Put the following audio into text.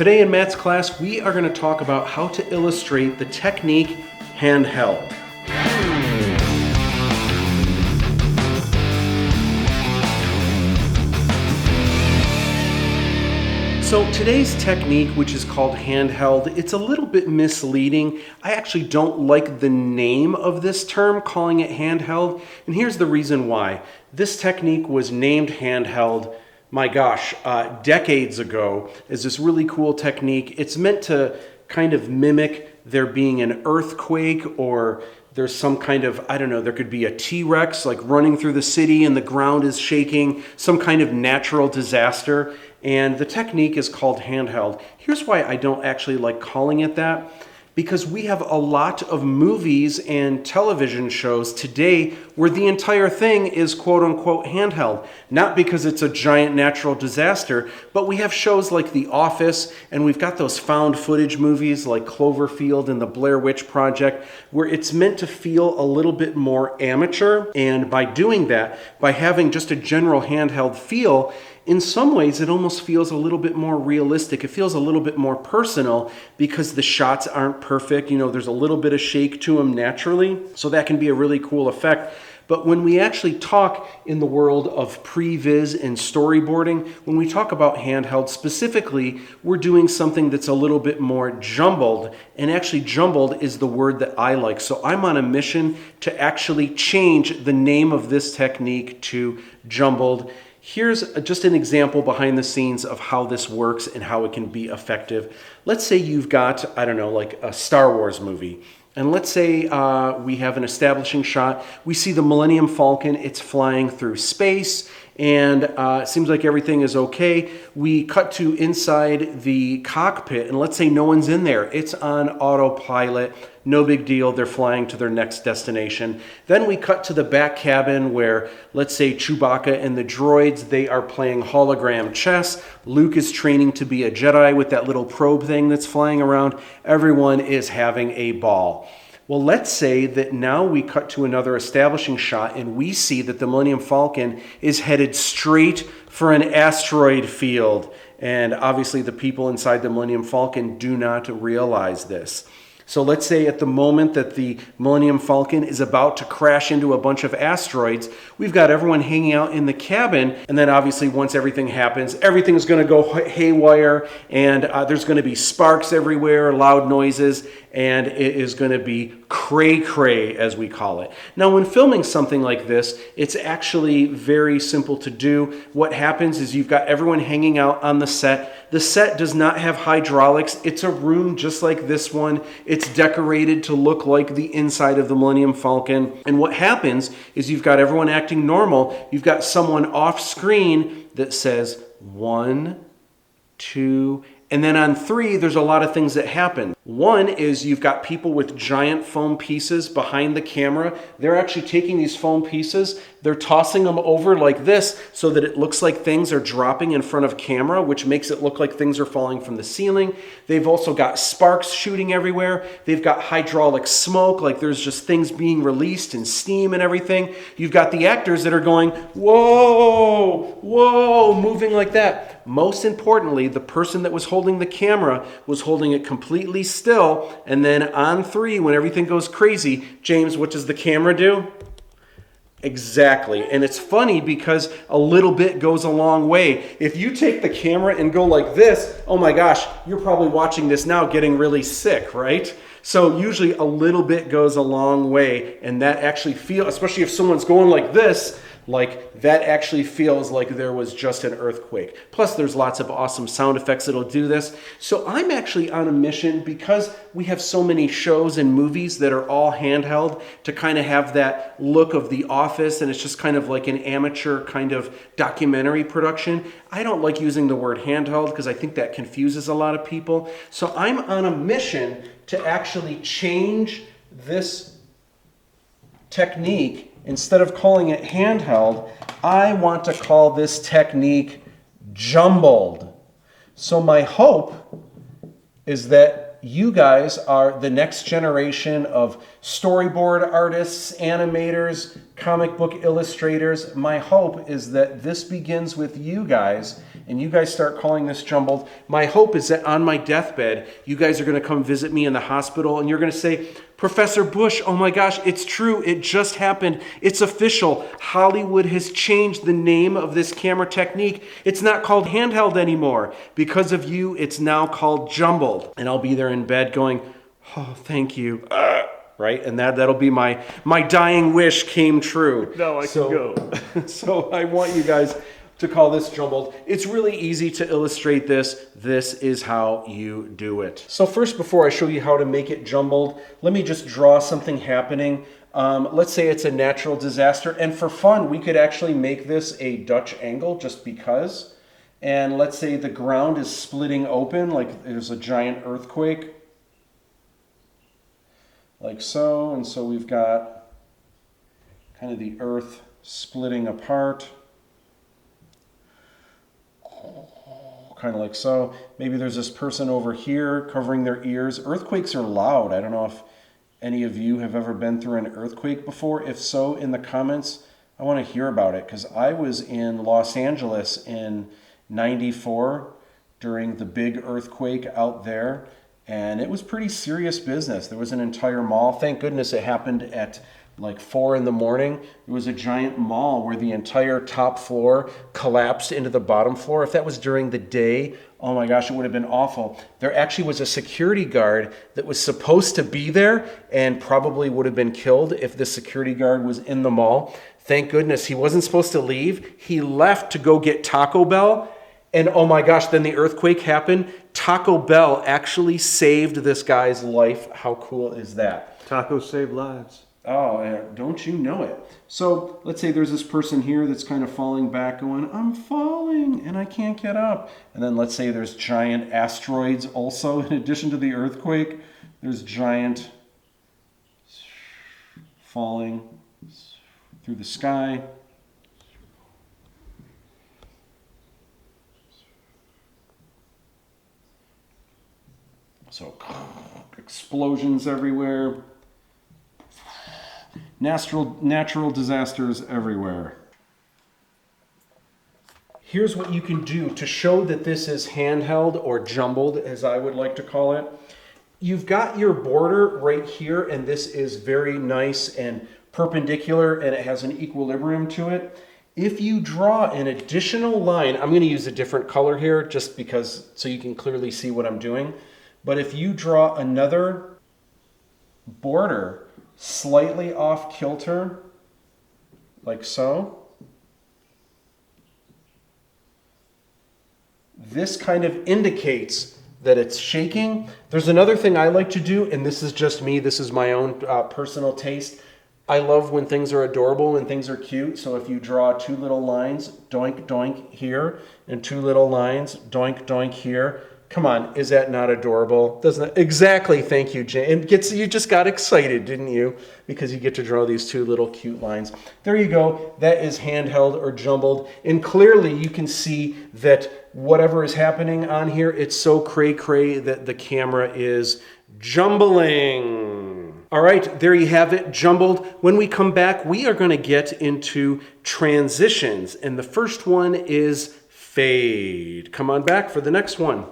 Today in Matt's class, we are going to talk about how to illustrate the technique handheld. So today's technique, which is called handheld, it's a little bit misleading. I actually don't like the name of this term, calling it handheld, and here's the reason why. This technique was named handheld, my gosh, decades ago as this really cool technique. It's meant to kind of mimic there being an earthquake, or there's some kind of, I don't know, there could be a T-Rex like running through the city and the ground is shaking, some kind of natural disaster. And the technique is called handheld. Here's why I don't actually like calling it that. Because we have a lot of movies and television shows today where the entire thing is quote unquote handheld. Not because it's a giant natural disaster, but we have shows like The Office, and we've got those found footage movies like Cloverfield and The Blair Witch Project, where it's meant to feel a little bit more amateur. And by doing that, by having just a general handheld feel, in some ways, it almost feels a little bit more realistic. It feels a little bit more personal because the shots aren't perfect. You know, there's a little bit of shake to them naturally. So that can be a really cool effect. But when we actually talk in the world of previs and storyboarding, when we talk about handheld specifically, we're doing something that's a little bit more jumbled. And actually jumbled is the word that I like. So I'm on a mission to actually change the name of this technique to jumbled. Here's just an example behind the scenes of how this works and how it can be effective. Let's say you've got, I don't know, like a Star Wars movie. And let's say we have an establishing shot. We see the Millennium Falcon. It's flying through space, and it seems like everything is okay. We cut to inside the cockpit, and let's say no one's in there. It's on autopilot. No big deal. They're flying to their next destination. Then we cut to the back cabin where, let's say, Chewbacca and the droids, they are playing hologram chess. Luke is training to be a Jedi with that little probe thing that's flying around. Everyone is having a ball. Well, let's say that now we cut to another establishing shot and we see that the Millennium Falcon is headed straight for an asteroid field. And obviously the people inside the Millennium Falcon do not realize this. So let's say at the moment that the Millennium Falcon is about to crash into a bunch of asteroids, we've got everyone hanging out in the cabin. And then obviously once everything happens, everything is going to go haywire, and there's going to be sparks everywhere, loud noises, and it is going to be cray-cray, as we call it. Now, when filming something like this, it's actually very simple to do. What happens is you've got everyone hanging out on the set. The set does not have hydraulics. It's a room just like this one. It's decorated to look like the inside of the Millennium Falcon. And what happens is you've got everyone acting normal. You've got someone off screen that says 1, 2, and then on 3, there's a lot of things that happen. One is you've got people with giant foam pieces behind the camera. They're actually taking these foam pieces, they're tossing them over like this so that it looks like things are dropping in front of camera, which makes it look like things are falling from the ceiling. They've also got sparks shooting everywhere. They've got hydraulic smoke, like there's just things being released and steam and everything. You've got the actors that are going, whoa, whoa, moving like that. Most importantly, the person that was holding the camera was holding it completely still, and then on 3, when everything goes crazy, James, what does the camera do? Exactly. And it's funny because a little bit goes a long way. If you take the camera and go like this, oh my gosh, you're probably watching this now getting really sick, right? So usually a little bit goes a long way, and that actually feels, especially if someone's going like this, like that actually feels like there was just an earthquake. Plus there's lots of awesome sound effects that'll do this. So I'm actually on a mission, because we have so many shows and movies that are all handheld, to kind of have that look of The Office, and it's just kind of like an amateur kind of documentary production. I don't like using the word handheld because I think that confuses a lot of people. So I'm on a mission to actually change this technique. Instead of calling it handheld, I want to call this technique jumbled. So my hope is that you guys are the next generation of storyboard artists, animators, comic book illustrators. My hope is that this begins with you guys and you guys start calling this Jumbled, my hope is that on my deathbed, you guys are going to come visit me in the hospital and you're going to say, Professor Busch, oh my gosh, it's true. It just happened. It's official. Hollywood has changed the name of this camera technique. It's not called handheld anymore. Because of you, it's now called Jumbled. And I'll be there in bed going, oh, thank you. Right? And that'll be my dying wish came true. Now I can go. So I want you guys to call this Jumbled. It's really easy to illustrate this. This is how you do it. So first, before I show you how to make it jumbled, let me just draw something happening. Let's say it's a natural disaster. And for fun, we could actually make this a Dutch angle just because. And let's say the ground is splitting open, like there's a giant earthquake. Like so, and so we've got kind of the earth splitting apart, kind of like so. Maybe there's this person over here covering their ears. Earthquakes are loud. I don't know if any of you have ever been through an earthquake before. If so, in the comments, I want to hear about it, because I was in Los Angeles in '94 during the big earthquake out there. And it was pretty serious business. There was an entire mall. Thank goodness it happened at like 4 in the morning. It was a giant mall where the entire top floor collapsed into the bottom floor. If that was during the day, oh my gosh, it would have been awful. There actually was a security guard that was supposed to be there and probably would have been killed if the security guard was in the mall. Thank goodness he wasn't supposed to leave. He left to go get Taco Bell. And oh my gosh, then the earthquake happened. Taco Bell actually saved this guy's life. How cool is that? Tacos save lives. Oh, don't you know it? So let's say there's this person here that's kind of falling back going, I'm falling and I can't get up. And then let's say there's giant asteroids also. In addition to the earthquake, there's giant falling through the sky. So explosions everywhere, natural disasters everywhere. Here's what you can do to show that this is handheld or jumbled, as I would like to call it. You've got your border right here, and this is very nice and perpendicular, and it has an equilibrium to it. If you draw an additional line, I'm going to use a different color here just because so you can clearly see what I'm doing. But if you draw another border slightly off kilter, like so, this kind of indicates that it's shaking. There's another thing I like to do, and this is just me, this is my own personal taste. I love when things are adorable and things are cute. So if you draw 2 little lines, doink, doink here, and 2 little lines, doink, doink here, come on, is that not adorable? Doesn't it? Exactly, thank you, Jane. And you just got excited, didn't you? Because you get to draw these 2 little cute lines. There you go, that is handheld or jumbled. And clearly you can see that whatever is happening on here, it's so cray-cray that the camera is jumbling. All right, there you have it, jumbled. When we come back, we are going to get into transitions. And the first one is fade. Come on back for the next one.